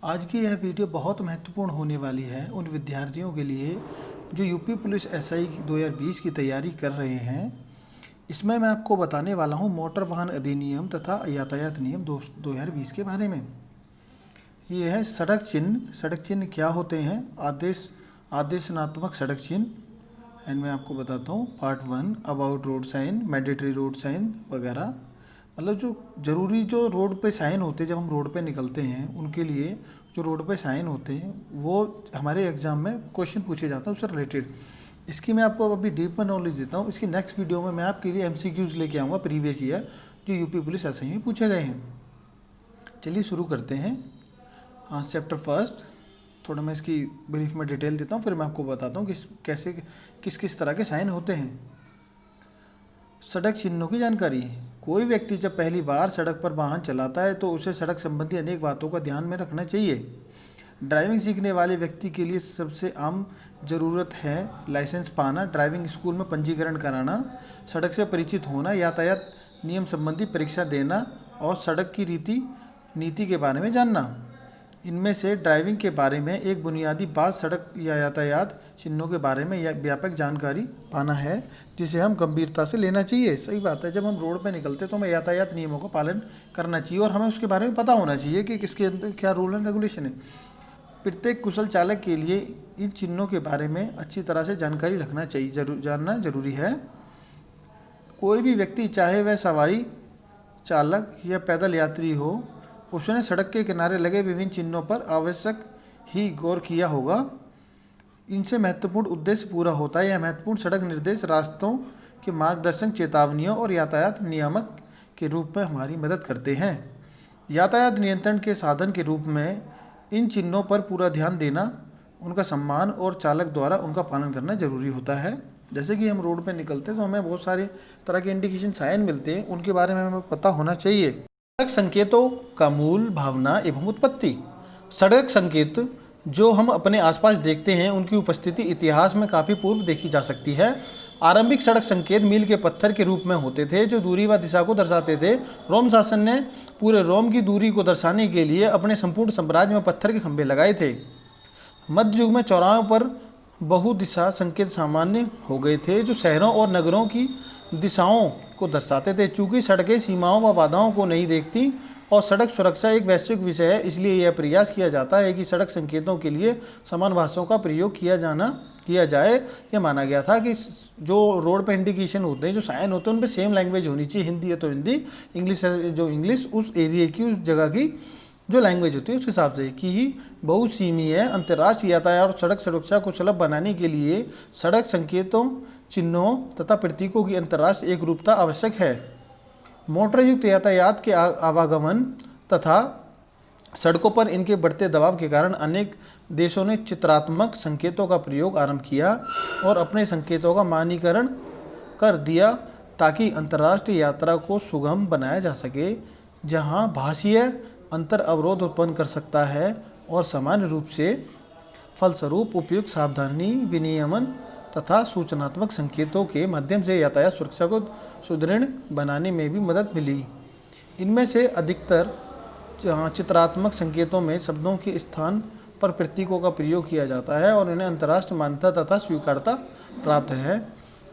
आज की यह वीडियो बहुत महत्वपूर्ण होने वाली है उन विद्यार्थियों के लिए जो यूपी पुलिस एसआई 2020 की तैयारी कर रहे हैं। इसमें मैं आपको बताने वाला हूं मोटर वाहन अधिनियम तथा यातायात नियम 2020 के बारे में। ये है सड़क चिन्ह। सड़क चिन्ह क्या होते हैं? आदेशनात्मक सड़क चिन्ह। एंड मैं आपको बताता हूँ part 1 about road sign, mandatory road sign वगैरह। मतलब जो ज़रूरी जो रोड पे साइन होते हैं जब हम रोड पे निकलते हैं उनके लिए जो रोड पे साइन होते हैं वो हमारे एग्ज़ाम में क्वेश्चन पूछे जाता है उससे रिलेटेड। इसकी मैं आपको अभी डीपर नॉलेज देता हूँ। इसकी नेक्स्ट वीडियो में मैं आपके लिए एमसीक्यूज़ लेके आऊँगा प्रीवियस ईयर जो यूपी पुलिस एसआई में पूछे गए हैं। चलिए शुरू करते हैं। हाँ, चैप्टर फर्स्ट थोड़ा मैं इसकी ब्रीफ में डिटेल देता हूँ, फिर मैं आपको बताता हूँ कि किस किस तरह के साइन होते हैं। सड़क चिन्हों की जानकारी। कोई व्यक्ति जब पहली बार सड़क पर वाहन चलाता है तो उसे सड़क संबंधी अनेक बातों का ध्यान में रखना चाहिए। ड्राइविंग सीखने वाले व्यक्ति के लिए सबसे आम ज़रूरत है लाइसेंस पाना, ड्राइविंग स्कूल में पंजीकरण कराना, सड़क से परिचित होना, यातायात नियम संबंधी परीक्षा देना और सड़क की नीति के बारे में जानना। इनमें से ड्राइविंग के बारे में एक बुनियादी बात सड़क या यातायात चिन्हों के बारे में व्यापक जानकारी पाना है जिसे हम गंभीरता से लेना चाहिए। सही बात है, जब हम रोड पर निकलते तो हमें यातायात नियमों का पालन करना चाहिए और हमें उसके बारे में पता होना चाहिए कि किसके अंदर क्या रूल एंड रेगुलेशन है। प्रत्येक कुशल चालक के लिए इन चिन्हों के बारे में अच्छी तरह से जानकारी रखना चाहिए, जानना जरूरी है। कोई भी व्यक्ति चाहे वह सवारी चालक या पैदल यात्री हो, उसने सड़क के किनारे लगे विभिन्न चिन्हों पर आवश्यक ही गौर किया होगा। इनसे महत्वपूर्ण उद्देश्य पूरा होता है। यह महत्वपूर्ण सड़क निर्देश, रास्तों के मार्गदर्शन, चेतावनियों और यातायात नियामक के रूप में हमारी मदद करते हैं। यातायात नियंत्रण के साधन के रूप में इन चिन्हों पर पूरा ध्यान देना, उनका सम्मान और चालक द्वारा उनका पालन करना जरूरी होता है। जैसे कि हम रोड पर निकलते हैं तो हमें बहुत सारे तरह के इंडिकेशन साइन मिलते हैं, उनके बारे में हमें पता होना चाहिए। सड़क संकेतों का मूल, भावना एवं उत्पत्ति। सड़क संकेत जो हम अपने आसपास देखते हैं उनकी उपस्थिति इतिहास में काफ़ी पूर्व देखी जा सकती है। आरंभिक सड़क संकेत मील के पत्थर के रूप में होते थे जो दूरी व दिशा को दर्शाते थे। रोम शासन ने पूरे रोम की दूरी को दर्शाने के लिए अपने संपूर्ण साम्राज्य में पत्थर के खंभे लगाए थे। मध्य युग में चौराहों पर बहुदिशा संकेत सामान्य हो गए थे जो शहरों और नगरों की दिशाओं को दर्शाते थे। चूँकि सड़कें सीमाओं व बाधाओं को नहीं देखती और सड़क सुरक्षा एक वैश्विक विषय है, इसलिए यह प्रयास किया जाता है कि सड़क संकेतों के लिए समान भाषाओं का प्रयोग किया जाए। यह माना गया था कि जो रोड पे इंडिकेशन होते हैं, जो साइन होते हैं, उन पे सेम लैंग्वेज होनी चाहिए। हिंदी है तो हिंदी, इंग्लिश है जो इंग्लिश, उस एरिया की उस जगह की जो लैंग्वेज होती है उस हिसाब से कि ही बहुसीमीय अंतर्राष्ट्रीय यातायात और सड़क सुरक्षा को सुलभ बनाने के लिए सड़क संकेतों, चिन्हों तथा प्रतीकों की अंतर्राष्ट्रीय एक रूपता आवश्यक है। मोटर युक्त यातायात के आवागमन तथा सड़कों पर इनके बढ़ते दबाव के कारण अनेक देशों ने चित्रात्मक संकेतों का प्रयोग आरंभ किया और अपने संकेतों का मानकीकरण कर दिया ताकि अंतर्राष्ट्रीय यात्रा को सुगम बनाया जा सके, जहां भाषीय अंतर अवरोध उत्पन्न कर सकता है और सामान्य रूप से फलस्वरूप उपयुक्त सावधानी विनियमन तथा सूचनात्मक संकेतों के माध्यम से यातायात सुरक्षा को सुदृढ़ बनाने में भी मदद मिली। इनमें से अधिकतर चित्रात्मक संकेतों में शब्दों के स्थान पर प्रतीकों का प्रयोग किया जाता है और इन्हें अंतर्राष्ट्रीय मान्यता तथा स्वीकार्यता प्राप्त है।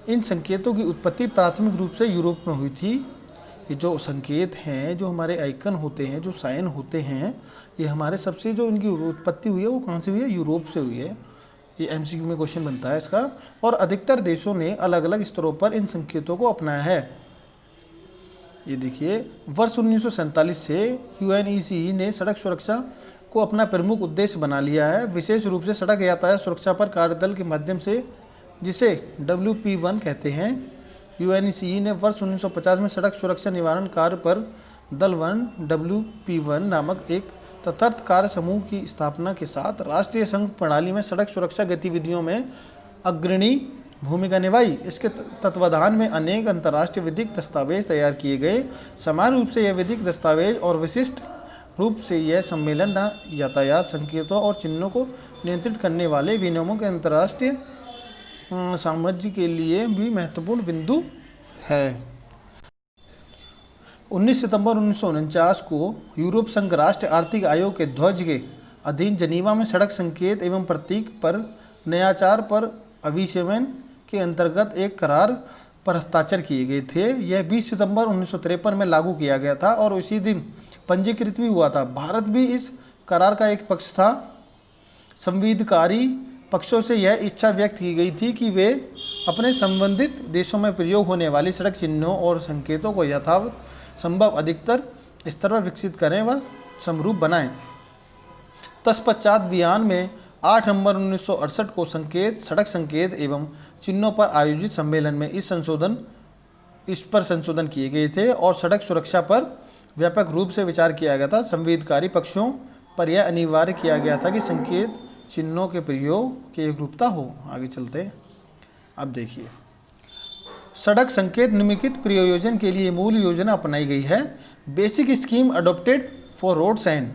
इन संकेतों की उत्पत्ति प्राथमिक रूप से यूरोप में हुई थी। ये जो संकेत हैं, जो हमारे आइकन होते हैं, जो साइन होते हैं, ये हमारे सबसे जो इनकी उत्पत्ति हुई है वो कहाँ से हुई है? यूरोप से हुई है। ये एमसीक्यू में क्वेश्चन बनता है इसका। और अधिकतर देशों ने अलग अलग स्तरों पर इन संकेतों को अपनाया है। ये देखिए, वर्ष 1947 से यूएनईसी ने सड़क सुरक्षा को अपना प्रमुख उद्देश्य बना लिया है, विशेष रूप से सड़क यातायात सुरक्षा पर कार्यदल के माध्यम से, जिसे WP1 कहते हैं। यूएनईसी ने वर्ष 1950 में सड़क सुरक्षा निवारण कार्य पर दल 1 WP1 नामक एक तटस्थ कार्य समूह की स्थापना के साथ राष्ट्रीय संघ प्रणाली में सड़क सुरक्षा गतिविधियों में अग्रणी भूमिका निभाई। इसके तत्वाधान में अनेक अंतर्राष्ट्रीय विधिक दस्तावेज तैयार किए गए। समान रूप से यह विधिक दस्तावेज और विशिष्ट रूप से यह सम्मेलन यातायात संकेतों और चिन्हों को नियंत्रित करने वाले विनियमों के अंतर्राष्ट्रीय सामंजस्य के लिए भी महत्वपूर्ण बिंदु है। 19 सितंबर 1949 को यूरोप संघ राष्ट्रीय आर्थिक आयोग के ध्वज के अधीन जनीवा में सड़क संकेत एवं प्रतीक पर नयाचार पर अभिशमन के अंतर्गत एक करार पर हस्ताक्षर किए गए थे। यह 20 सितंबर 1953 में लागू किया गया था और उसी दिन पंजीकृत भी हुआ था। भारत भी इस करार का एक पक्ष था। संविधानकारी पक्षों से यह इच्छा व्यक्त की गई थी कि वे अपने संबंधित देशों में प्रयोग होने वाली सड़क चिन्हों और संकेतों को यथावत संभव अधिकतर स्तर पर विकसित करें व समरूप बनाएं। तत्पश्चात बयान में 8 नवंबर 1968 को सड़क संकेत एवं चिन्हों पर आयोजित सम्मेलन में इस पर संशोधन किए गए थे और सड़क सुरक्षा पर व्यापक रूप से विचार किया गया था। संविधानकारी पक्षों पर यह अनिवार्य किया गया था कि संकेत चिन्हों के प्रयोग की एकरूपता हो। आगे चलते हैं। अब देखिए, सड़क संकेत निम्नलिखित प्रयोजन के लिए मूल योजना अपनाई गई है। Basic scheme adopted for road sign.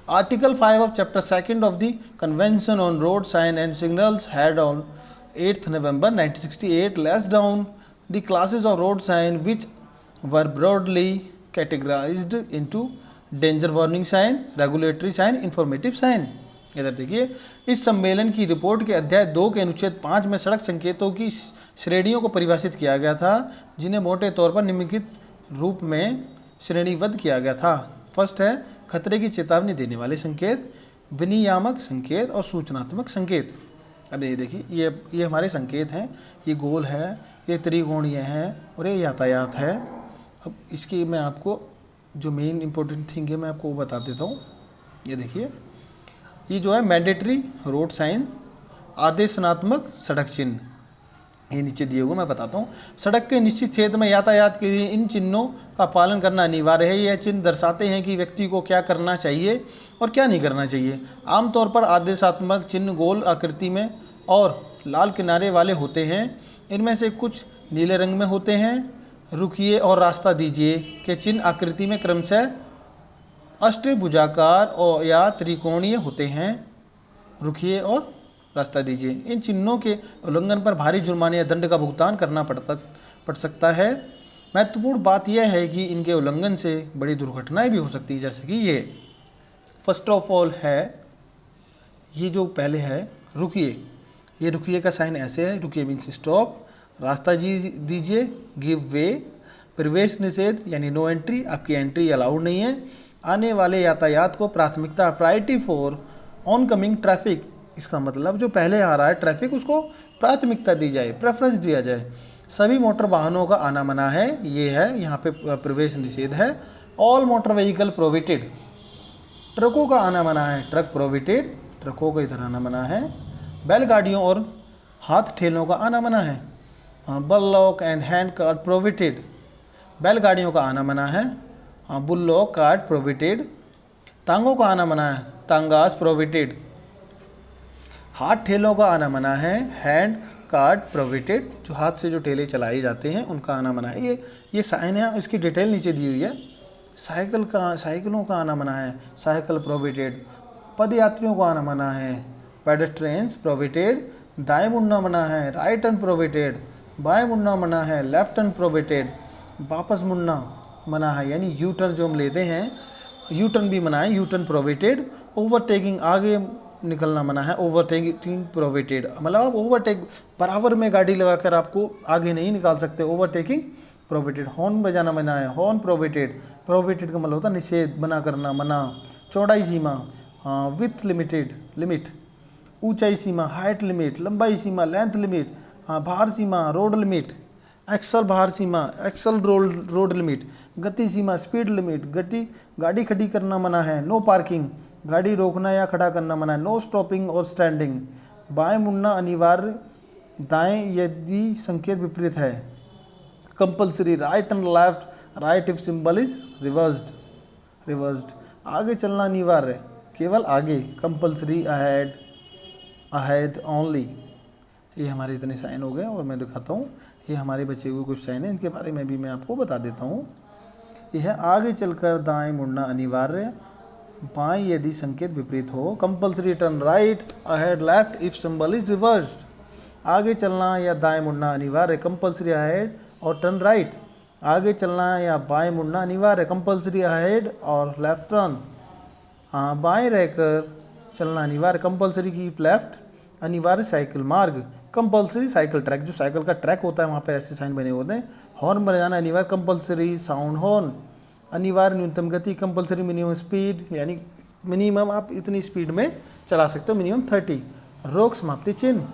Article 5 of Chapter 2 of the Convention on Road Sign and Signals had on 8th November 1968 laid down the classes of road sign which were broadly categorized into danger warning sign, regulatory sign, informative sign। इधर देखिए, इस सम्मेलन की report के अध्याय 2 के अनुच्छेद 5 में सड़क संकेतों की श्रेणियों को परिभाषित किया गया था, जिन्हें मोटे तौर पर निम्नलिखित रूप में श्रेणीबद्ध किया गया था। फर्स्ट है खतरे की चेतावनी देने वाले संकेत, विनियामक संकेत और सूचनात्मक संकेत। अब ये देखिए, ये हमारे संकेत हैं। ये गोल है, ये त्रिकोणीय है और ये यातायात है। अब इसकी मैं आपको जो मेन इंपॉर्टेंट थिंग है मैं आपको वो बता देता हूँ। ये देखिए, ये जो है मैंडेटरी रोड साइन, आदेशनात्मक सड़क चिन्ह, ये नीचे दिए हुए मैं बताता हूँ। सड़क के निश्चित क्षेत्र में यातायात के लिए इन चिन्हों का पालन करना अनिवार्य है। यह चिन्ह दर्शाते हैं कि व्यक्ति को क्या करना चाहिए और क्या नहीं करना चाहिए। आमतौर पर आदेशात्मक चिन्ह गोल आकृति में और लाल किनारे वाले होते हैं। इनमें से कुछ नीले रंग में होते हैं। रुकिए और रास्ता दीजिए के चिन्ह आकृति में क्रमशः अष्टभुजाकार और या त्रिकोणीय होते हैं। रुकिए और रास्ता दीजिए, इन चिन्हों के उल्लंघन पर भारी जुर्माने या दंड का भुगतान करना पड़ सकता है। महत्वपूर्ण बात यह है कि इनके उल्लंघन से बड़ी दुर्घटनाएं भी हो सकती हैं, जैसे कि ये फर्स्ट ऑफ ऑल है, ये जो पहले है रुकिए। ये रुकिए का साइन ऐसे है, रुकिए मीन्स स्टॉप, रास्ता दीजिए गिव वे, प्रवेश निषेध यानी नो एंट्री, आपकी एंट्री अलाउड नहीं है। आने वाले यातायात को प्राथमिकता, priority for on coming traffic, इसका मतलब जो पहले आ रहा है ट्रैफिक उसको प्राथमिकता दी जाए, प्रेफरेंस दिया जाए। सभी मोटर वाहनों का आना मना है, ये है यहाँ पे प्रवेश निषेध है। ऑल मोटर व्हीकल प्रोहिबिटेड, ट्रकों का आना मना है, ट्रक प्रोहिबिटेड, ट्रकों का इधर आना मना है। बैलगाड़ियों और हाथ ठेलों का आना मना है। बुललॉक एंड हैंड कार्ट प्रोहिबिटेड, बैलगाड़ियों का आना मना है। बुललॉक कार्ट प्रोहिबिटेड। टांगों का आना मना है, टांगास प्रोहिबिटेड। हाथ ठेलों का आना मना है, हैंड कार्ट प्रोहिबिटेड, जो हाथ से जो ठेले चलाए जाते हैं उनका आना मना है। ये साइन है, इसकी डिटेल नीचे दी हुई है। साइकिलों का आना मना है, साइकिल प्रोहिबिटेड। पद यात्रियों को आना मना है, पेडेस्ट्रियंस प्रोहिबिटेड। दाएं मुड़ना मना है, राइट टर्न प्रोहिबिटेड। बाएं मुड़ना मना है, लेफ्ट टर्न प्रोहिबिटेड। वापस मुड़ना मना है, यानी यू टर्न जो हम लेते हैं, यू टर्न भी मना है, यू टर्न प्रोहिबिटेड। ओवरटेकिंग, आगे निकलना मना है, ओवरटेकिंग प्रोहिबिटेड। मतलब आप ओवरटेक बराबर में गाड़ी लगाकर आपको आगे नहीं निकाल सकते, ओवरटेकिंग प्रोहिबिटेड। हॉर्न बजाना मना है, हॉर्न प्रोहिबिटेड। प्रोहिबिटेड का मतलब होता है निषेध, मना करना, मना। चौड़ाई सीमा, विथ लिमिट। ऊंचाई सीमा, हाइट लिमिट। लंबाई सीमा, लेंथ लिमिट। भार सीमा, रोड लिमिट। एक्सल भार सीमा, एक्सल रोड लिमिट। गति सीमा, स्पीड लिमिट। गाड़ी खड़ी करना मना है। नो पार्किंग, गाड़ी रोकना या खड़ा करना मना है। नो स्टॉपिंग और स्टैंडिंग। बाएं मुड़ना अनिवार्य, दाएं यदि संकेत विपरीत है। Compulsory, right and left, right if symbol is reversed. आगे चलना अनिवार्य, केवल आगे। Compulsory, ahead only. ये हमारे इतने साइन हो गए और मैं दिखाता हूँ, ये हमारे बचे हुए कुछ साइन हैं, इनके बारे में भी मैं आपको बता देता हूँ। यह है आगे चलकर दाएं मुड़ना अनिवार्य, बाएं यदि संकेत विपरीत हो। Compulsory turn right, ahead left if symbol is reversed. आगे चलना या दाएं मुड़ना अनिवार्य, कंपल्सरी अहेड और टर्न राइट। आगे चलना या बाएं मुड़ना अनिवार्य, कंपल्सरी अहेड और लेफ्ट टर्न। बाएं रहकर चलना अनिवार्य, कंपलसरी कीप लेफ्ट, अनिवार्य साइकिल मार्ग, कंपलसरी साइकिल ट्रैक, जो साइकिल का ट्रैक होता है वहाँ पर ऐसे साइन बने होते हैं। हॉर्न बजाना अनिवार्य, कंपलसरी साउंड हॉर्न, अनिवार्य न्यूनतम गति, कंपलसरी मिनिमम स्पीड, यानी मिनिमम आप इतनी स्पीड में चला सकते हो, मिनिमम 30। रोक समाप्ति चिन्ह,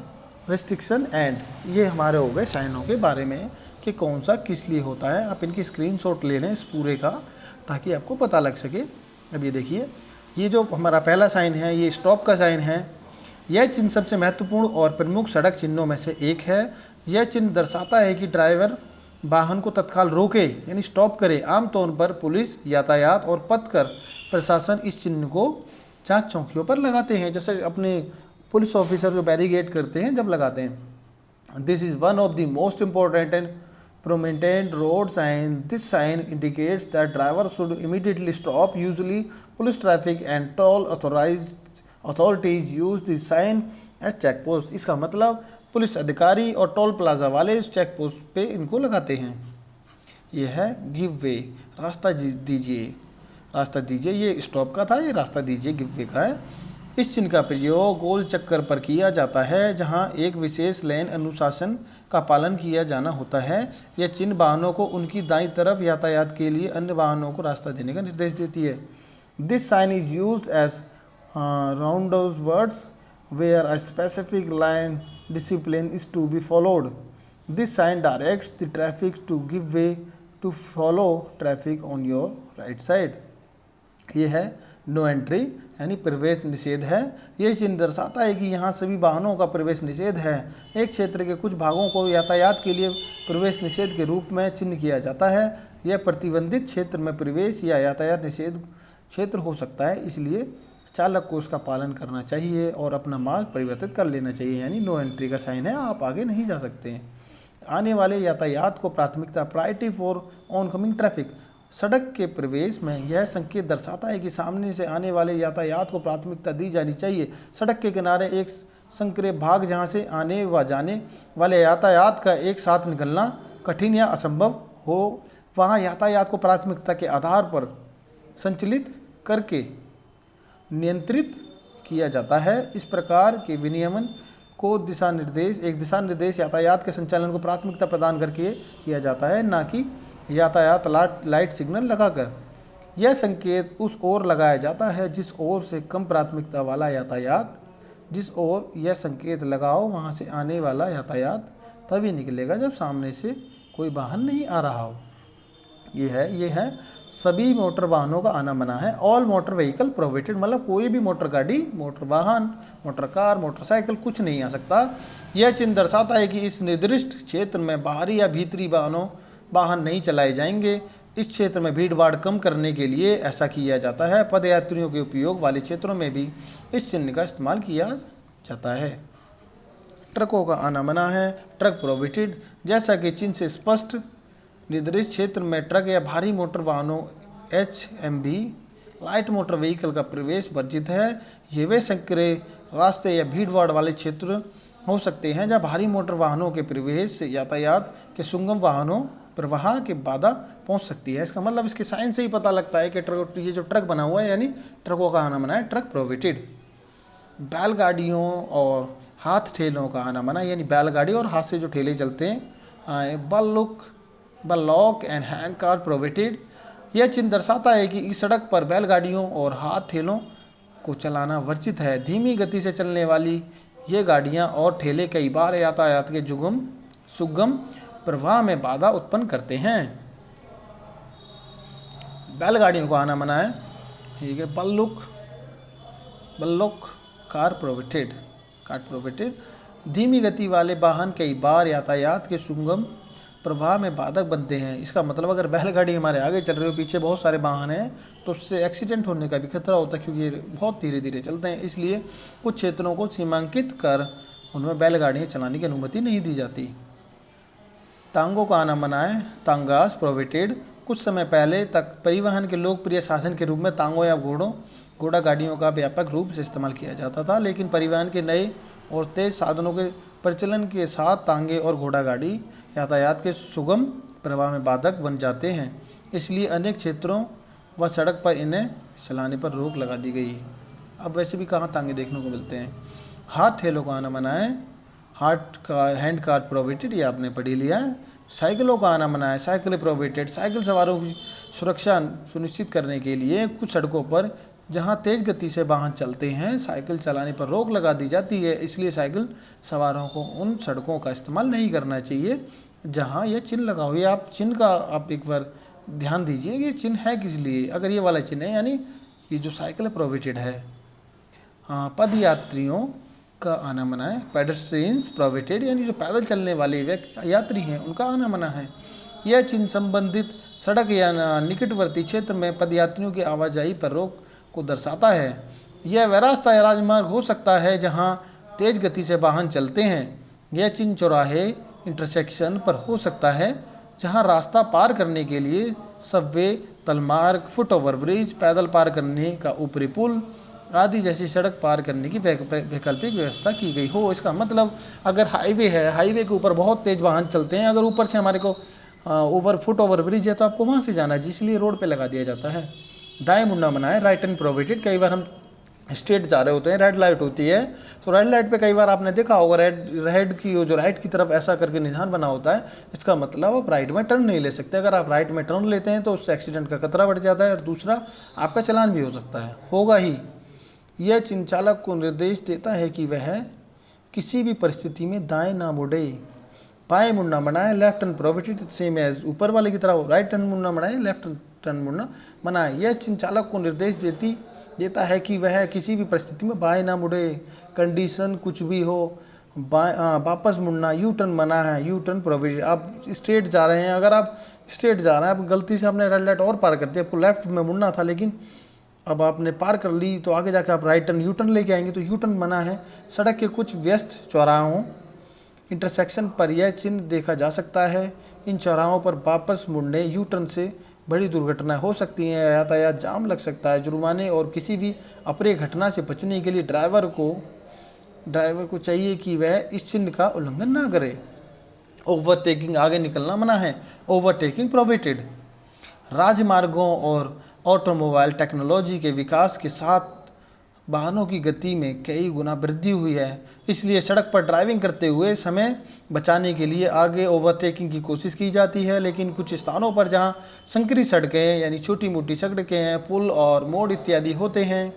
रेस्ट्रिक्शन एंड। ये हमारे हो गए साइनों के बारे में कि कौन सा किस लिए होता है। आप इनकी स्क्रीनशॉट ले लें इस पूरे का, ताकि आपको पता लग सके। अब ये देखिए, ये जो हमारा पहला साइन है ये स्टॉप का साइन है। यह चिन्ह सबसे महत्वपूर्ण और प्रमुख सड़क चिन्हों में से एक है। यह चिन्ह दर्शाता है कि ड्राइवर वाहन को तत्काल रोके यानी स्टॉप करे। आमतौर पर पुलिस, यातायात और पथकर प्रशासन इस चिन्ह को जांच चौकियों पर लगाते हैं, जैसे अपने पुलिस ऑफिसर जो बैरिकेड करते हैं जब लगाते हैं। This is one of the most important and prominent road sign. This sign indicates that driver should immediately stop. Usually, police traffic and toll authorities use this sign at check post. इसका मतलब police अधिकारी और toll plaza वाले इस check post पे इनको लगाते हैं। ये है गिव वे, रास्ता दीजिए, रास्ता दीजिए। ये स्टॉप का था, ये रास्ता दीजिए गिव वे का है। इस चिन्ह का प्रयोग गोल चक्कर पर किया जाता है, जहां एक विशेष लेन अनुशासन का पालन किया जाना होता है। यह चिन्ह वाहनों को उनकी दाईं तरफ यातायात के लिए अन्य वाहनों को रास्ता देने का निर्देश देती है। This sign is used as round words where a specific line discipline is to be followed. This sign directs the traffic to give way to follow traffic on your right side. ये है no entry यानी प्रवेश निषेध है। यह चिन्ह दर्शाता है कि यहाँ सभी वाहनों का प्रवेश निषेध है। एक क्षेत्र के कुछ भागों को यातायात के लिए प्रवेश निषेध के रूप में चिन्ह किया जाता है। यह प्रतिबंधित क्षेत्र में प्रवेश या यातायात निषेध क्षेत्र हो सकता है, इसलिए चालक को उसका पालन करना चाहिए और अपना मार्ग परिवर्तित कर लेना चाहिए। यानी नो एंट्री का साइन है, आप आगे नहीं जा सकते हैं। आने वाले यातायात को प्राथमिकता, प्रायोरिटी फॉर ऑनकमिंग ट्रैफिक। सड़क के प्रवेश में यह संकेत दर्शाता है कि सामने से आने वाले यातायात को प्राथमिकता दी जानी चाहिए। सड़क के किनारे एक संकरे भाग जहां से आने व जाने वाले यातायात का एक साथ निकलना कठिन या असंभव हो, वहां यातायात को प्राथमिकता के आधार पर संचालित करके नियंत्रित किया जाता है। इस प्रकार के विनियमन को एक दिशा निर्देश यातायात के संचालन को प्राथमिकता प्रदान करके किया जाता है, ना कि यातायात लाइट सिग्नल लगाकर। यह संकेत उस ओर लगाया जाता है जिस ओर से कम प्राथमिकता वाला यातायात, जिस ओर यह संकेत लगाओ वहां से आने वाला यातायात तभी निकलेगा जब सामने से कोई वाहन नहीं आ रहा हो। ये है सभी मोटर वाहनों का आना मना है। ऑल मोटर व्हीकल प्रोहिबिटेड, मतलब कोई भी मोटर गाड़ी, मोटर वाहन, मोटर कार, मोटरसाइकिल कुछ नहीं आ सकता। यह चिन्ह दर्शाता है कि इस निर्दिष्ट क्षेत्र में बाहरी या भीतरी वाहन नहीं चलाए जाएंगे। इस क्षेत्र में भीड़ भाड़ कम करने के लिए ऐसा किया जाता है। पदयात्रियों के उपयोग वाले क्षेत्रों में भी इस चिन्ह का इस्तेमाल किया जाता है। ट्रकों का आना मना है, ट्रक प्रोहिबिटेड। जैसा कि चिन्ह से स्पष्ट निर्दिष्ट क्षेत्र में ट्रक या भारी मोटर वाहनों HMV लाइट मोटर व्हीकल का प्रवेश वर्जित है। ये वे संकरे रास्ते या भीड़ भाड़ वाले क्षेत्र हो सकते हैं जहाँ भारी मोटर वाहनों के प्रवेश से यातायात के सुगम वाहनों प्रवाह के बाधा पहुंच सकती है। इसका मतलब इसके साइन से ही पता लगता है कि ये जो ट्रक बना हुआ है यानी ट्रकों का आना मना है, ट्रक प्रोहिबिटेड। बैलगाड़ियों और हाथ ठेलों का आना मना, यानी बैलगाड़ी और हाथ से जो ठेले चलते हैं। बल्लॉक एंड हैंड कार प्रोहिबिटेड। यह चिन्ह दर्शाता है कि इस सड़क पर बैलगाड़ियों और हाथ ठेलों को चलाना वर्जित है। धीमी गति से चलने वाली ये गाड़ियां और ठेले कई बार यातायात के सुगम प्रवाह में बाधा उत्पन्न करते हैं। बैलगाड़ियों को आना मना है, ठीक है। बल्लॉक कार प्रोहिबिटेड। धीमी गति वाले वाहन कई बार यातायात के सुगम प्रवाह में बाधक बनते हैं। इसका मतलब अगर बैलगाड़ी हमारे आगे चल रही हो, पीछे बहुत सारे वाहन हैं, तो उससे एक्सीडेंट होने का भी खतरा होता है, क्योंकि ये बहुत धीरे धीरे चलते हैं। इसलिए कुछ क्षेत्रों को सीमांकित कर उनमें बैलगाड़ियाँ चलाने की अनुमति नहीं दी जाती। तांगों का आना मना है, तांगास प्रोहिबिटेड। कुछ समय पहले तक परिवहन के लोकप्रिय साधन के रूप में तांगों या घोड़ा गाड़ियों का व्यापक रूप से इस्तेमाल किया जाता था, लेकिन परिवहन के नए और तेज साधनों के प्रचलन के साथ तांगे और घोड़ा गाड़ी यातायात के सुगम प्रवाह में बाधक बन जाते हैं। इसलिए अनेक क्षेत्रों व सड़क पर इन्हें चलाने पर रोक लगा दी गई। अब वैसे भी कहाँ तांगे देखने को मिलते हैं। हाथ ठेलों का आना मना है, हार्ट का हैंड कार्ड प्रोहिबिटेड, ये आपने पढ़ी लिया है। साइकिलों का आना मना है, साइकिल प्रोहिबिटेड। साइकिल सवारों की सुरक्षा सुनिश्चित करने के लिए कुछ सड़कों पर जहां तेज़ गति से वाहन चलते हैं साइकिल चलाने पर रोक लगा दी जाती है, इसलिए साइकिल सवारों को उन सड़कों का इस्तेमाल नहीं करना चाहिए जहां यह चिन्ह लगा हो। ये आप चिन्ह का आप एक बार ध्यान दीजिए कि ये चिन्ह है किस लिए। अगर ये वाला चिन्ह है यानी ये जो साइकिल प्रोहिबिटेड है। हाँ, पद यात्रियों का आना मना है, पेडेस्ट्रियंस प्रोहिबिटेड, यानी जो पैदल चलने वाले यात्री हैं उनका आना मना है। यह चिन्ह संबंधित सड़क या निकटवर्ती क्षेत्र में पदयात्रियों की आवाजाही पर रोक को दर्शाता है। यह वह रास्ता या राजमार्ग हो सकता है जहां तेज गति से वाहन चलते हैं। यह चिन्ह चौराहे इंटरसेक्शन पर हो सकता है जहां रास्ता पार करने के लिए सबवे, तलमार्ग, फुट ओवर ब्रिज, पैदल पार करने का ऊपरी पुल आदि जैसी सड़क पार करने की वैकल्पिक व्यवस्था की गई हो। इसका मतलब अगर हाईवे है, हाईवे के ऊपर बहुत तेज वाहन चलते हैं, अगर ऊपर से हमारे को फुट ओवर ब्रिज है तो आपको वहाँ से जाना है, इसलिए रोड पे लगा दिया जाता है। दाएं मुड़ना मना है, राइट एंड प्रोहिबिटेड। कई बार हम स्ट्रेट जा रहे होते हैं, रेड लाइट होती है, तो रेड लाइट पे कई बार आपने देखा होगा रेड की जो राइट की तरफ ऐसा करके निशान बना होता है, इसका मतलब आप राइट में टर्न नहीं ले सकते। अगर आप राइट में टर्न लेते हैं तो उससे एक्सीडेंट का खतरा बढ़ जाता है और दूसरा आपका चालान भी हो सकता है, होगा ही। यह चिन्ह चालक को निर्देश देता है कि वह किसी भी परिस्थिति में दाएं ना मुड़े। बाएं मुड़ना मना है, left turn prohibited, same as ऊपर वाले की तरह राइट टर्न मुड़ना मना है, लेफ्ट टर्न मुड़ना मना है। यह चिन्ह चालक को निर्देश देता है कि वह किसी भी परिस्थिति में बाएं ना मुड़े। कंडीशन कुछ भी हो, वापस मुड़ना, यू टर्न मना है, यू टर्न प्रोहिबिटेड। आप स्ट्रेट जा रहे हैं, अगर आप स्ट्रेट जा रहे हैं, आप गलती से आपने रेड लाइट और पार कर दी, आपको लेफ्ट में मुड़ना था लेकिन अब आपने पार कर ली, तो आगे जाकर आप राइट टर्न यू टर्न लेके आएंगे तो यू टर्न मना है। सड़क के कुछ व्यस्त चौराहों इंटरसेक्शन पर यह चिन्ह देखा जा सकता है। इन चौराहों पर वापस मुड़ने, यू टर्न से बड़ी दुर्घटनाएं हो सकती हैं, यातायात जाम लग सकता है। जुर्माने और किसी भी अप्रिय घटना से बचने के लिए ड्राइवर को चाहिए कि वह इस चिन्ह का उल्लंघन ना करे। ओवरटेकिंग, आगे निकलना मना है, ओवरटेकिंग प्रोहिबिटेड। राजमार्गों और ऑटोमोबाइल टेक्नोलॉजी के विकास के साथ वाहनों की गति में कई गुना वृद्धि हुई है, इसलिए सड़क पर ड्राइविंग करते हुए समय बचाने के लिए आगे ओवरटेकिंग की कोशिश की जाती है। लेकिन कुछ स्थानों पर जहां संकरी सड़कें यानी छोटी मोटी सड़कें हैं, पुल और मोड़ इत्यादि होते हैं,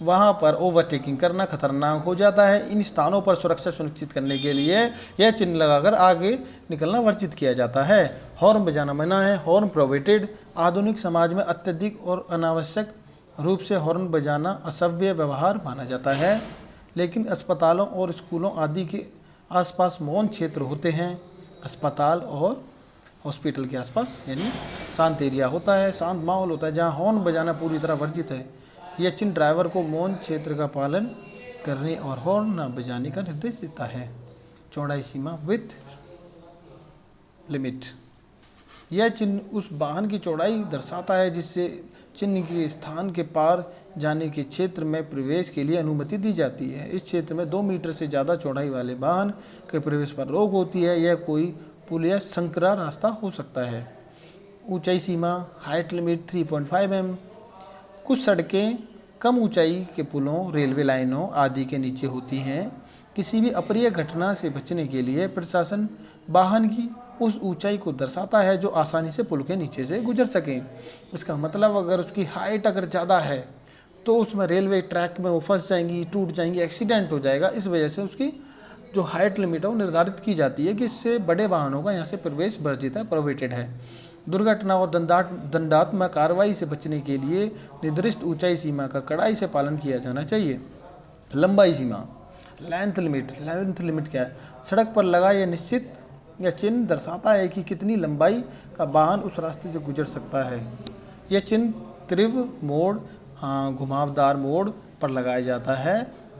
वहां पर ओवरटेकिंग करना खतरनाक हो जाता है। इन स्थानों पर सुरक्षा सुनिश्चित करने के लिए यह चिन्ह लगाकर आगे निकलना वर्जित किया जाता है। हॉर्न बजाना मना है, हॉर्न प्रोहिबिटेड। आधुनिक समाज में अत्यधिक और अनावश्यक रूप से हॉर्न बजाना असभ्य व्यवहार माना जाता है, लेकिन अस्पतालों और स्कूलों आदि के आसपास मौन क्षेत्र होते हैं। अस्पताल और हॉस्पिटल के आसपास यानी शांत एरिया होता है, शांत माहौल होता है जहाँ हॉर्न बजाना पूरी तरह वर्जित है। यह चिन्ह ड्राइवर को मौन क्षेत्र का पालन करने और हॉर्न न बजाने का निर्देश देता है। चौड़ाई सीमा विथ लिमिट, यह चिन्ह उस वाहन की चौड़ाई दर्शाता है जिससे चिन्ह के स्थान के पार जाने के क्षेत्र में प्रवेश के लिए अनुमति दी जाती है। इस क्षेत्र में 2 मीटर से ज़्यादा चौड़ाई वाले वाहन के प्रवेश पर रोक होती है। यह कोई पुल या संकरा रास्ता हो सकता है। ऊंचाई सीमा हाइट लिमिट 3.5 mm। कुछ सड़कें कम ऊंचाई के पुलों, रेलवे लाइनों आदि के नीचे होती हैं। किसी भी अप्रिय घटना से बचने के लिए प्रशासन वाहन की उस ऊंचाई को दर्शाता है जो आसानी से पुल के नीचे से गुजर सके। इसका मतलब अगर उसकी हाइट अगर ज़्यादा है तो उसमें रेलवे ट्रैक में वो फंस जाएंगी, टूट जाएंगी, एक्सीडेंट हो जाएगा। इस वजह से उसकी जो हाइट लिमिट है वो निर्धारित की जाती है कि इससे बड़े वाहनों का यहाँ से प्रवेश वर्जित है, प्रोहिबिटेड है। दुर्घटना और दंडात्मक कार्रवाई से बचने के लिए निर्दिष्ट ऊंचाई सीमा का कड़ाई से पालन किया जाना चाहिए। लंबाई सीमा लेंथ लिमिट क्या है? सड़क पर लगा यह निश्चित यह चिन्ह दर्शाता है कि कितनी लंबाई का वाहन उस रास्ते से गुजर सकता है। यह चिन्ह तीव्र मोड़, घुमावदार मोड़ पर लगाया जाता है।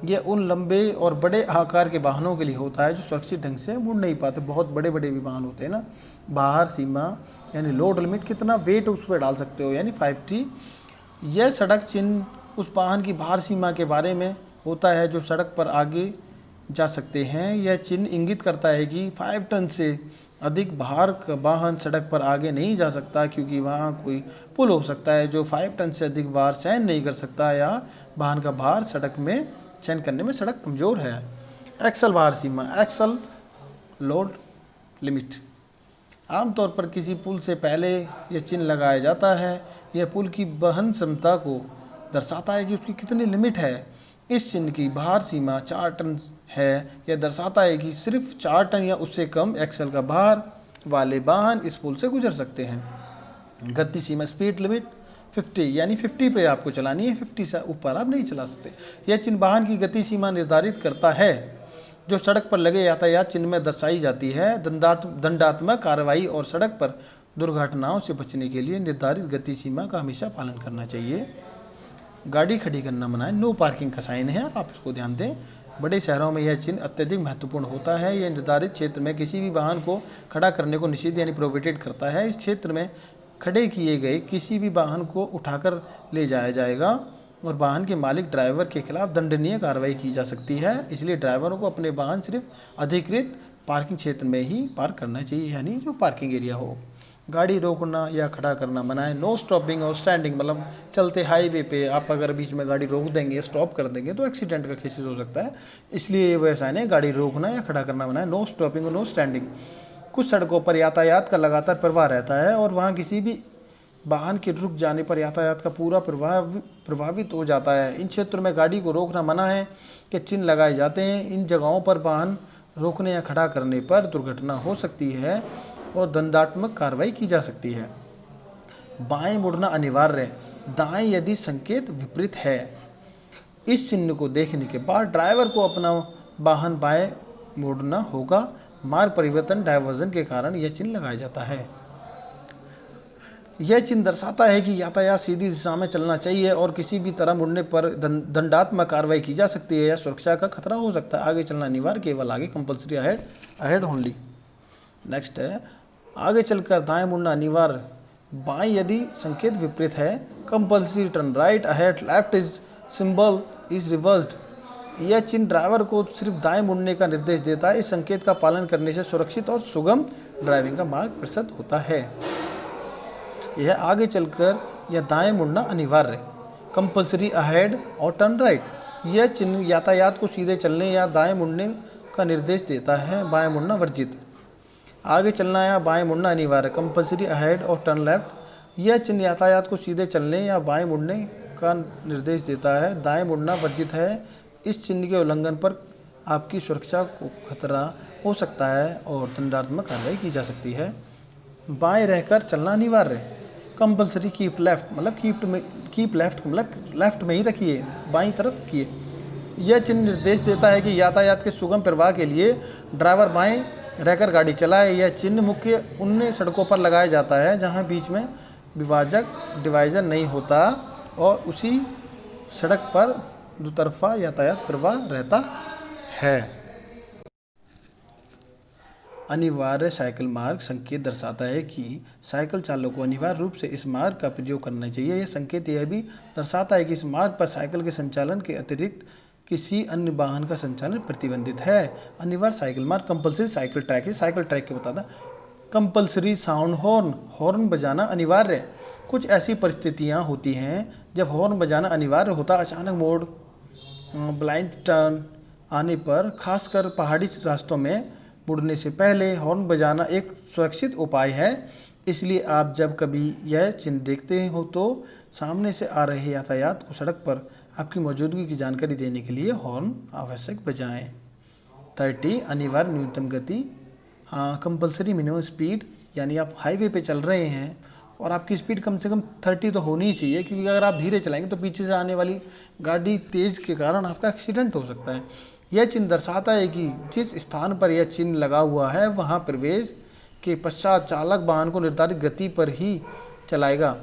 यह उन लंबे और बड़े आकार के वाहनों के लिए होता है जो सुरक्षित ढंग से मुड़ नहीं पाते। बहुत बड़े बड़े भी वाहन होते हैं ना। बाहर सीमा यानी लोड लिमिट, कितना वेट उस पर डाल सकते हो, यानी 50। यह सड़क चिन्ह उस वाहन की बाहर सीमा के बारे में होता है जो सड़क पर आगे जा सकते हैं। यह चिन्ह इंगित करता है कि 5 टन से अधिक भार का वाहन सड़क पर आगे नहीं जा सकता क्योंकि वहाँ कोई पुल हो सकता है जो 5 टन से अधिक भार सहन नहीं कर सकता, या वाहन का भार सड़क में सहन करने में सड़क कमज़ोर है। एक्सल भार सीमा, एक्सल लोड लिमिट। आमतौर पर किसी पुल से पहले यह चिन्ह लगाया जाता है। यह पुल की वहन क्षमता को दर्शाता है कि उसकी कितनी लिमिट है। इस चिन्ह की भार सीमा 4 टन है। यह दर्शाता है कि सिर्फ 4 टन या उससे कम एक्सल का भार वाले वाहन इस पुल से गुजर सकते हैं। गति सीमा, स्पीड लिमिट 50, यानी 50 पे आपको चलानी है, 50 से ऊपर आप नहीं चला सकते। यह चिन्ह वाहन की गति सीमा निर्धारित करता है जो सड़क पर लगे यातायात चिन्ह में दर्शाई जाती है। दंडात्मक कार्रवाई और सड़क पर दुर्घटनाओं से बचने के लिए निर्धारित गति सीमा का हमेशा पालन करना चाहिए। गाड़ी खड़ी करना मना है, नो पार्किंग का साइन है, आप इसको ध्यान दें। बड़े शहरों में यह चिन्ह अत्यधिक महत्वपूर्ण होता है। यह निर्धारित क्षेत्र में किसी भी वाहन को खड़ा करने को निषिद्ध यानी प्रोहिबिटेड करता है। इस क्षेत्र में खड़े किए गए किसी भी वाहन को उठाकर ले जाया जाएगा और वाहन के मालिक ड्राइवर के खिलाफ दंडनीय कार्रवाई की जा सकती है। इसलिए ड्राइवरों को अपने वाहन सिर्फ अधिकृत पार्किंग क्षेत्र में ही पार्क करना चाहिए, यानी जो पार्किंग एरिया हो। गाड़ी रोकना या खड़ा करना मना है। नो स्टॉपिंग और स्टैंडिंग, मतलब चलते हाईवे पे आप अगर बीच में गाड़ी रोक देंगे, स्टॉप कर देंगे तो एक्सीडेंट का केसेस हो सकता है, इसलिए वो ऐसा नहीं, गाड़ी रोकना या खड़ा करना मना है। नो स्टॉपिंग और नो स्टैंडिंग। कुछ सड़कों पर यातायात का लगातार प्रवाह रहता है और वहाँ किसी भी वाहन के रुक जाने पर यातायात का पूरा प्रभावित हो जाता है। इन क्षेत्रों में गाड़ी को रोकना मना है कि चिन्ह लगाए जाते हैं। इन जगहों पर वाहन रोकने या खड़ा करने पर दुर्घटना हो सकती है और दंडात्मक कार्रवाई की जा सकती है। बाएं मुड़ना अनिवार्य है। दाएं यदि संकेत विपरीत है। इस चिन्ह को देखने के बाद ड्राइवर को अपना वाहन बाएं मोड़ना होगा। मार्ग परिवर्तन डायवर्जन के कारण यह चिन्ह लगाया जाता है। यह चिन्ह दर्शाता है कि यातायात सीधी दिशा में चलना चाहिए और किसी भी तरह मुड़ने पर दंडात्मक कार्रवाई की जा सकती है या सुरक्षा का खतरा हो सकता है। आगे चलना अनिवार्य, केवल आगे, कंपल्सरी अहेड ओनली। नेक्स्ट है, आगे चलकर दाएं मुड़ना अनिवार्य। बाएं यदि संकेत विपरीत है। Compulsory turn right ahead, left is symbol is reversed. यह चिन्ह ड्राइवर को सिर्फ दाएं मुड़ने का निर्देश देता है। इस संकेत का पालन करने से सुरक्षित और सुगम ड्राइविंग का मार्ग प्रशस्त होता है। यह आगे चलकर यह दाएं मुड़ना अनिवार्य, कंपल्सरी अहेड और टर्न राइट। यह चिन्ह यातायात को सीधे चलने या दाएं मुड़ने का निर्देश देता है। बाएं मुड़ना वर्जित। आगे चलना या बाएं मुड़ना अनिवार्य, कंपल्सरी अहेड और टर्न लेफ्ट। यह चिन्ह यातायात को सीधे चलने या बाएं मुड़ने का निर्देश देता है। दाएं मुड़ना वर्जित है। इस चिन्ह के उल्लंघन पर आपकी सुरक्षा को खतरा हो सकता है और दंडात्मक कार्रवाई की जा सकती है। बाएं रहकर चलना अनिवार्य, कंपल्सरी कीप लेफ्ट, मतलब कीप लेफ्ट मतलब लेफ्ट में ही रखिए, बाईं तरफ रखिए। यह चिन्ह निर्देश देता है कि यातायात के सुगम प्रवाह के लिए ड्राइवर बाएं रहकर गाड़ी चलाए। यह चिन्ह मुख्य उन सड़कों पर लगाया जाता है जहां बीच में डिवाइजर नहीं होता और उसी सड़क पर दुतरफा यातायात प्रवाह रहता है। अनिवार्य साइकिल मार्ग संकेत दर्शाता है कि साइकिल चालक को अनिवार्य रूप से इस मार्ग का प्रयोग करना चाहिए। यह संकेत यह भी दर्शाता है कि इस मार्ग पर साइकिल के संचालन के अतिरिक्त किसी अन्य वाहन का संचालन प्रतिबंधित है। अनिवार्य साइकिल मार्ग, कंपल्सरी साइकिल ट्रैक है। साइकिल ट्रैक के बताता, कंपल्सरी साउंड हॉर्न, हॉर्न बजाना अनिवार्य। कुछ ऐसी परिस्थितियाँ होती हैं जब हॉर्न बजाना अनिवार्य होता। अचानक मोड़, ब्लाइंड टर्न आने पर, खासकर पहाड़ी रास्तों में मुड़ने से पहले हॉर्न बजाना एक सुरक्षित उपाय है। इसलिए आप जब कभी यह चिन्ह देखते हो तो सामने से आ रहे यातायात को सड़क पर आपकी मौजूदगी की जानकारी देने के लिए हॉर्न आवश्यक बजाएं। 30 अनिवार्य न्यूनतम गति। हाँ, कंपल्सरी मिनिमम स्पीड, यानी आप हाईवे पे चल रहे हैं और आपकी स्पीड कम से कम 30 तो होनी ही चाहिए, क्योंकि अगर आप धीरे चलाएंगे तो पीछे से आने वाली गाड़ी तेज़ के कारण आपका एक्सीडेंट हो सकता है। यह चिन्ह दर्शाता है कि जिस स्थान पर यह चिन्ह लगा हुआ है वहाँ प्रवेश के पश्चात चालक वाहन को निर्धारित गति पर ही चलाएगा।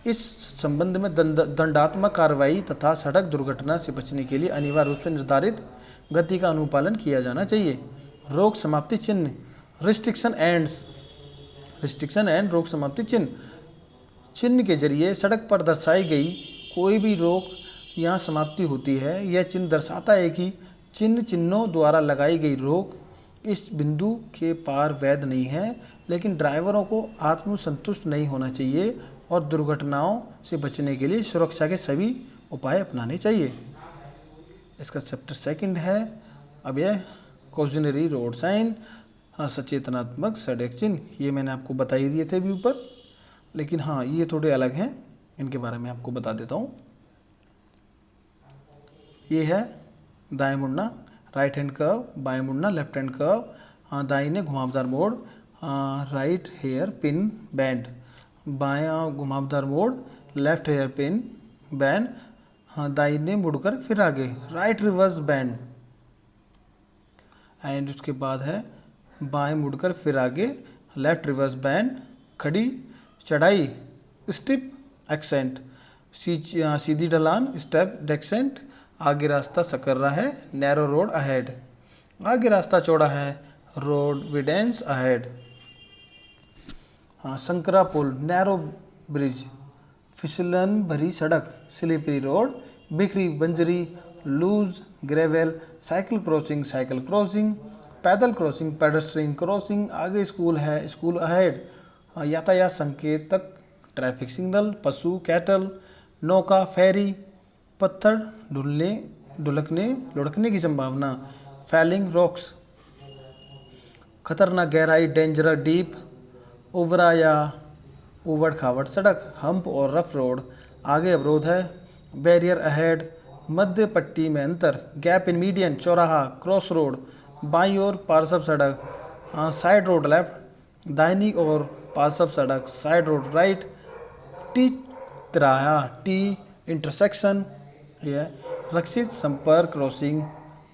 इस संबंध में दंडात्मक कार्रवाई तथा सड़क दुर्घटना से बचने के लिए अनिवार्य रूप से निर्धारित गति का अनुपालन किया जाना चाहिए। रोक समाप्ति चिन्ह, रिस्ट्रिक्शन एंड रोक समाप्ति चिन्ह के जरिए सड़क पर दर्शाई गई कोई भी रोक यहाँ समाप्ति होती है। यह चिन्ह दर्शाता है कि चिन्हों द्वारा लगाई गई रोक इस बिंदु के पार वैध नहीं है, लेकिन ड्राइवरों को आत्मसंतुष्ट नहीं होना चाहिए और दुर्घटनाओं से बचने के लिए सुरक्षा के सभी उपाय अपनाने चाहिए। इसका चैप्टर 2 है। अब यह कॉजनरी रोड साइन, हाँ सचेतनात्मक सड़क चिन्ह, ये मैंने आपको बता ही दिए थे अभी ऊपर, लेकिन हाँ ये थोड़े अलग हैं, इनके बारे में आपको बता देता हूँ। ये है दाएं मुड़ना, राइट हैंड कर्व, बाएं मुड़ना, लेफ्ट हैंड कर्व, हाँ दाहिने घुमावदार मोड़, राइट हेयर पिन बैंड, बायां घुमावदार मोड़, लेफ्ट हेयर पिन बैंड, हाँ दाहिने मुड़कर फिर आगे, राइट रिवर्स बैंड, एंड उसके बाद है बाएं मुड़कर फिर आगे, लेफ्ट रिवर्स बैंड, खड़ी चढ़ाई, स्टिप एक्सेंट, सीधी ढलान, स्टेप डेक्सेंट, आगे रास्ता सकर्रा है, नैरो रोड अहेड, आगे रास्ता चौड़ा है, रोड विडेंस अहेड, हाँ संकरा पुल, नैरो ब्रिज, फिसलन भरी सड़क, स्लिपरी रोड, बिखरी Banjari, loose gravel, cycle crossing, पैदल क्रॉसिंग, पेडेस्ट्रियन क्रॉसिंग, आगे स्कूल है, स्कूल अहेड, यातायात संकेतक, ट्रैफिक सिग्नल, पशु कैटल, नौका फेरी, पत्थर लुढ़कने की संभावना, फैलिंग रॉक्स, खतरनाक गहराई, डेंजरस डीप, उबरा या उबड़ खाबड़ सड़क, हम्प और रफ रोड, आगे अवरोध है, बैरियर अहेड, मध्य पट्टी में अंतर, गैप इन मीडियन, चौराहा, क्रॉस रोड, बाईं ओर पार्श्व सड़क, साइड रोड लेफ्ट, दाहिनी ओर पार्श्व सड़क, साइड रोड राइट, टी तिराहा, टी इंटरसेक्शन, यह रक्षित संपर्क क्रॉसिंग,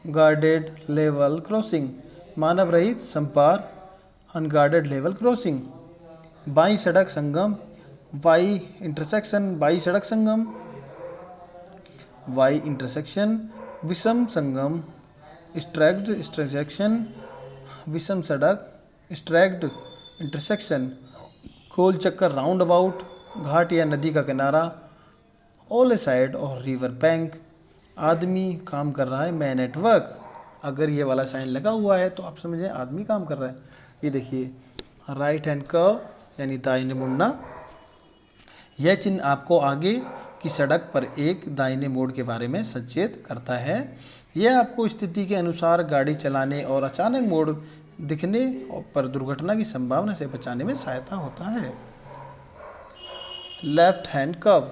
गार्डेड लेवल क्रॉसिंग, मानव रहित संपर्क, अनगार्डेड लेवल क्रॉसिंग, बाईं सड़क संगम, वाई इंटरसेक्शन, बाई सड़क संगम, वाई इंटरसेक्शन, विषम संगम, स्ट्रैक्ड इंटरसेक्शन, विषम सड़क, स्ट्रैक्ड इंटरसेक्शन, गोल चक्कर राउंड अबाउट, घाट या नदी का किनारा, ऑल साइड और रिवर बैंक, आदमी काम कर रहा है, मैन एट वर्क, अगर ये वाला साइन लगा हुआ है तो आप समझें आदमी काम कर रहा है। ये देखिए राइट हैंड कर्व यानी दाहिने मुड़ना, यह चिन्ह आपको आगे की सड़क पर एक दाहिने मोड़ के बारे में सचेत करता है। यह आपको स्थिति के अनुसार गाड़ी चलाने और अचानक मोड़ दिखने पर दुर्घटना की संभावना से बचाने में सहायता होता है। लेफ्ट हैंड कर्व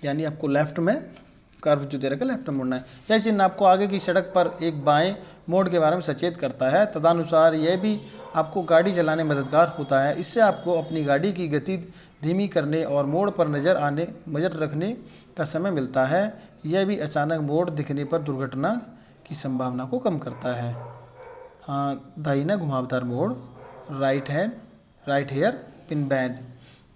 यानी आपको लेफ्ट में कर्व जो दे रखा है लेफ्ट में मुड़ना है। यह चिन्ह आपको आगे की सड़क पर एक बाएं मोड़ के बारे में सचेत करता है। तदनुसार यह भी आपको गाड़ी चलाने में मददगार होता है। इससे आपको अपनी गाड़ी की गति धीमी करने और मोड़ पर नज़र रखने का समय मिलता है। यह भी अचानक मोड़ दिखने पर दुर्घटना की संभावना को कम करता है। हाँ, दाहिना घुमावदार मोड़, राइट हेयर पिन बैंड,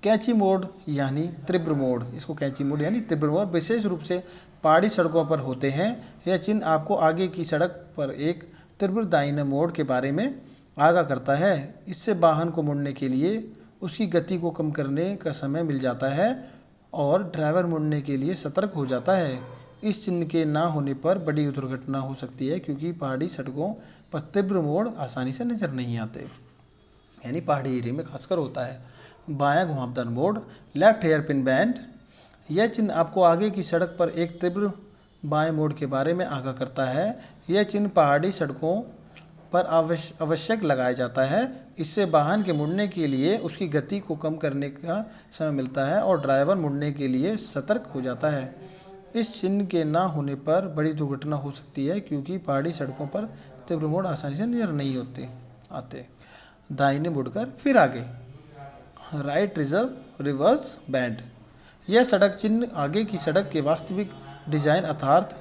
कैंची मोड़ यानी तीव्र मोड़, इसको कैंची मोड़ यानी तीव्र मोड़ विशेष रूप से पहाड़ी सड़कों पर होते हैं। यह चिन्ह आपको आगे की सड़क पर एक तीव्र दाहिने मोड़ के बारे में आगाह करता है। इससे वाहन को मुड़ने के लिए उसकी गति को कम करने का समय मिल जाता है और ड्राइवर मुड़ने के लिए सतर्क हो जाता है। इस चिन्ह के ना होने पर बड़ी दुर्घटना हो सकती है, क्योंकि पहाड़ी सड़कों पर तीव्र मोड़ आसानी से नज़र नहीं आते, यानी पहाड़ी एरिया में खासकर होता है। बायां घुमावदार मोड़, लेफ्ट हेयर पिन बैंड, यह चिन्ह आपको आगे की सड़क पर एक तीव्र बाएं मोड़ के बारे में आगाह करता है। यह चिन्ह पहाड़ी सड़कों पर आवश्यक लगाया जाता है। इससे वाहन के मुड़ने के लिए उसकी गति को कम करने का समय मिलता है और ड्राइवर मुड़ने के लिए सतर्क हो जाता है। इस चिन्ह के ना होने पर बड़ी दुर्घटना हो सकती है, क्योंकि पहाड़ी सड़कों पर तीव्र मोड़ आसानी से नजर नहीं आते। दाहिने मुड़कर फिर आगे, राइट रिवर्स बैंड, यह सड़क चिन्ह आगे की सड़क के वास्तविक डिजाइन अर्थात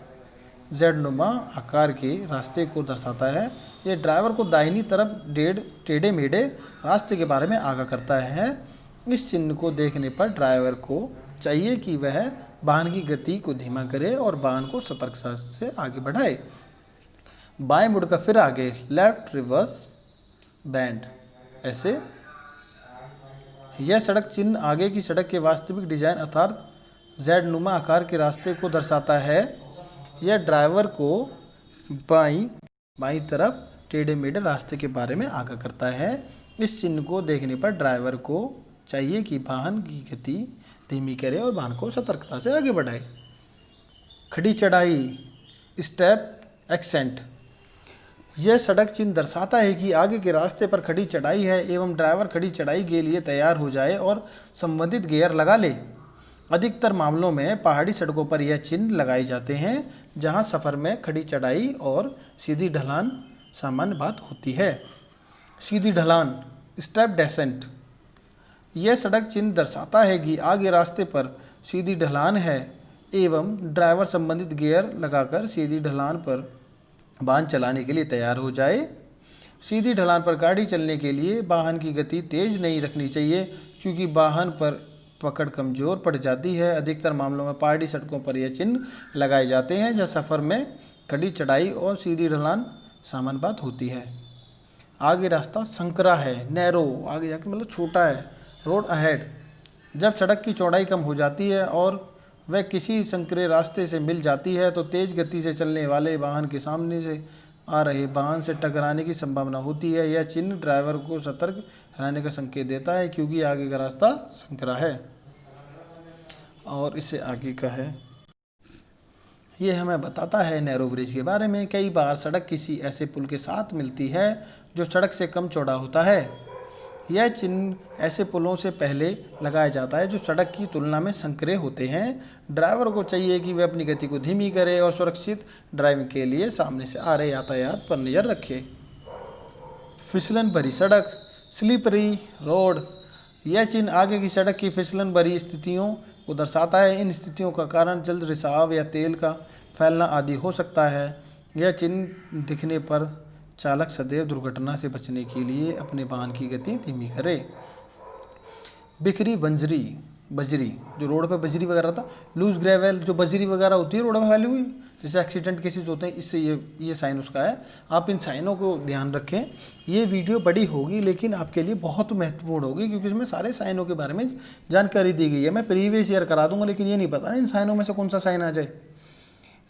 जेड-नुमा आकार के रास्ते को दर्शाता है। यह ड्राइवर को दाहिनी तरफ टेढ़े मेढ़े रास्ते के बारे में आगाह करता है। इस चिन्ह को देखने पर ड्राइवर को चाहिए कि वह वाहन की गति को धीमा करे और वाहन को सतर्कता से आगे बढ़ाए। बाएं मुड़कर फिर आगे, लेफ्ट रिवर्स बैंड, ऐसे यह सड़क चिन्ह आगे की सड़क के वास्तविक डिजाइन अर्थात जेड-नुमा आकार के रास्ते को दर्शाता है। यह ड्राइवर को बाईं तरफ टेढ़े मेढ़े रास्ते के बारे में आगाह करता है। इस चिन्ह को देखने पर ड्राइवर को चाहिए कि वाहन की गति धीमी करे और वाहन को सतर्कता से आगे बढ़ाए। खड़ी चढ़ाई, स्टेप एक्सेंट। यह सड़क चिन्ह दर्शाता है कि आगे के रास्ते पर खड़ी चढ़ाई है एवं ड्राइवर खड़ी चढ़ाई के लिए तैयार हो जाए और संबंधित गियर लगा ले। अधिकतर मामलों में पहाड़ी सड़कों पर यह चिन्ह लगाए जाते हैं जहां सफ़र में खड़ी चढ़ाई और सीधी ढलान सामान्य बात होती है। सीधी ढलान, स्टेप डेसेंट। यह सड़क चिन्ह दर्शाता है कि आगे रास्ते पर सीधी ढलान है एवं ड्राइवर संबंधित गियर लगाकर सीधी ढलान पर वाहन चलाने के लिए तैयार हो जाए। सीधी ढलान पर गाड़ी चलने के लिए वाहन की गति तेज नहीं रखनी चाहिए क्योंकि वाहन पर पकड़ कमज़ोर पड़ जाती है। अधिकतर मामलों में पहाड़ी सड़कों पर यह चिन्ह लगाए जाते हैं जहाँ सफ़र में खड़ी चढ़ाई और सीधी ढलान सामान्य बात होती है। आगे रास्ता संकरा है, नैरो, आगे जाके मतलब छोटा है। रोड अहेड, जब सड़क की चौड़ाई कम हो जाती है और वह किसी संकरे रास्ते से मिल जाती है तो तेज़ गति से चलने वाले वाहन के सामने से आ रहे वाहन से टकराने की संभावना होती है। यह चिन्ह ड्राइवर को सतर्क रहने का संकेत देता है क्योंकि आगे का रास्ता संकरा है। और इससे आगे का है, ये हमें बताता है नैरो ब्रिज के बारे में। कई बार सड़क किसी ऐसे पुल के साथ मिलती है जो सड़क से कम चौड़ा होता है। यह चिन्ह ऐसे पुलों से पहले लगाया जाता है जो सड़क की तुलना में संकरे होते हैं। ड्राइवर को चाहिए कि वह अपनी गति को धीमी करे और सुरक्षित ड्राइविंग के लिए सामने से आ रहे यातायात पर नज़र रखे। फिसलन भरी सड़क, स्लिपरी रोड। यह चिन्ह आगे की सड़क की फिसलन भरी स्थितियों को दर्शाता है। इन स्थितियों का कारण जल्द रिसाव या तेल का फैलना आदि हो सकता है। यह चिन्ह दिखने पर चालक सदैव दुर्घटना से बचने के लिए अपने वाहन की गति धीमी करे। बिखरी बजरी, जो रोड पे बजरी वगैरह था। लूज ग्रेवल, जो बजरी वगैरह होती है रोड में फैली हुई, जैसे एक्सीडेंट केसेस होते हैं, इससे ये साइन उसका है। आप इन साइनों को ध्यान रखें। ये वीडियो बड़ी होगी लेकिन आपके लिए बहुत महत्वपूर्ण होगी क्योंकि इसमें सारे साइनों के बारे में जानकारी दी गई है। मैं प्रीवियस ईयर करा दूंगा लेकिन ये नहीं पता इन साइनों में से कौन सा साइन आ जाए।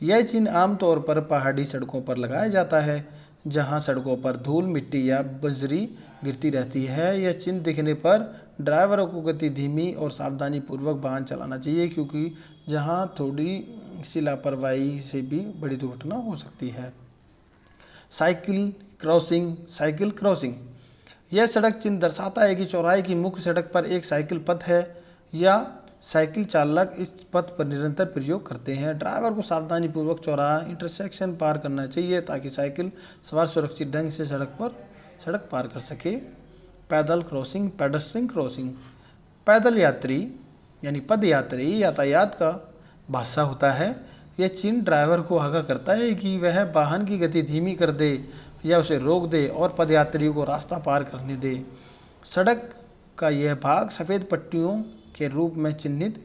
यह चिन्ह आमतौर पर पहाड़ी सड़कों पर लगाया जाता है जहां सड़कों पर धूल, मिट्टी या बजरी गिरती रहती है। यह चिन्ह दिखने पर ड्राइवरों को गति धीमी और सावधानी पूर्वक वाहन चलाना चाहिए क्योंकि जहां थोड़ी सी लापरवाही से भी बड़ी दुर्घटना हो सकती है। Cycle crossing. यह सड़क चिन्ह दर्शाता है कि चौराहे की मुख्य सड़क पर एक साइकिल पथ है या साइकिल चालक इस पथ पर निरंतर प्रयोग करते हैं। ड्राइवर को सावधानी पूर्वक चौराहा इंटरसेक्शन पार करना चाहिए ताकि साइकिल सवार सुरक्षित ढंग से सड़क पार कर सके। Pedestrian crossing. पैदल यात्री यानी पदयात्री यातायात का भाषा होता है। यह चिन्ह ड्राइवर को आगाह करता है कि वह वाहन की गति धीमी कर दे या उसे रोक दे और पदयात्रियों को रास्ता पार करने दे। सड़क का यह भाग सफ़ेद पट्टियों के रूप में चिन्हित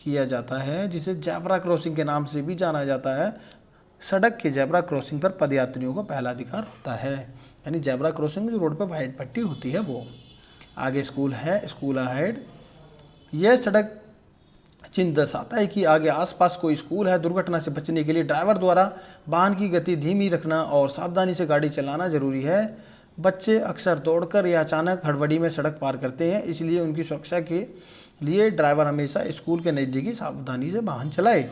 किया जाता है जिसे ज़ेब्रा क्रॉसिंग के नाम से भी जाना जाता है। सड़क के ज़ेब्रा क्रॉसिंग पर पदयात्रियों को पहला अधिकार होता है। यानी ज़ेब्रा क्रॉसिंग जो रोड पर वाइट पट्टी होती है वो। आगे स्कूल है, स्कूल अहेड। यह सड़क चिन्ह दर्शाता है कि आगे आसपास कोई स्कूल है। दुर्घटना से बचने के लिए ड्राइवर द्वारा वाहन की गति धीमी रखना और सावधानी से गाड़ी चलाना जरूरी है। बच्चे अक्सर दौड़कर या अचानक हड़बड़ी में सड़क पार करते हैं, इसलिए उनकी सुरक्षा के लिए ड्राइवर हमेशा स्कूल के नज़दीकी सावधानी से वाहन चलाए।